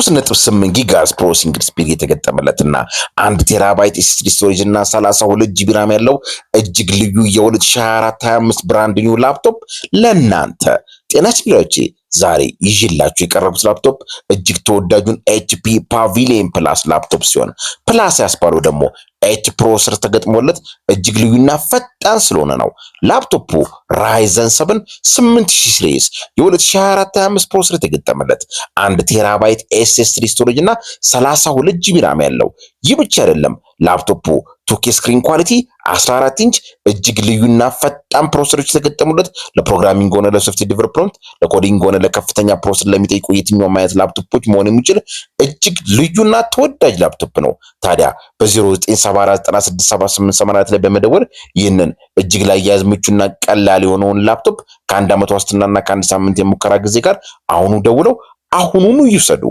3.8 ጊጋሄርዝ ፕሮሰሲንግ ስፒድ የተገጠመለትና 1 ቴራባይት ኤስኤስዲ ስቶሬጅ እና 32 ጂቢ ራም ያለው እጅግ ልዩ የ2024-25 ብራንድ ኒው ላፕቶፕ ለናንተ ጤና ይስጥልኝ። ዛሬ ይዤላችሁ የቀረቡት ላፕቶፕ እጅግ ተወዳጁን HP ፓቪሊየን ፕላስ ላፕቶፕ ሲሆን ፕላስ ያስባለው ደግሞ ኤች ፕሮሰሰር ተገጥሞለት እጅግ ልዩና ፈጣን ስለሆነ ነው። ላፕቶፑ Ryzen 7 8000 ሲሪስ የ2024-25 ፕሮሰሰር የተገጠመለት 1 ቴራባይት SSD ስቶሬጅ እና 32 ጂቢ ራም ያለው። ይህ ብቻ አይደለም፣ ላፕቶፑ 2K ስክሪን ኳሊቲ 14 ኢንች እጅግ ልዩና ፈጣን ፕሮሰሰሮች የተገጠሙለት ለፕሮግራሚንግ ሆነ ለሶፍትዌር ዲቨሎፕመንት ለኮዲንግ ሆነ ለከፍተኛ ፕሮሰሰር ለሚጠይቁ የትኛውም አይነት ላፕቶፖች መሆን የሚችል እጅግ ልዩና ተወዳጅ ላፕቶፕ ነው። ታዲያ በ0974967884 ላይ በመደወል ይህንን እጅግ ላይ ያዝ ምቹና ቀላል የሆነውን ላፕቶፕ ከ1 ዓመት ዋስትናና ከ1 ሳምንት የሙከራ ጊዜ ጋር አሁኑ ደውለው አሁኑኑ ይውሰዱ።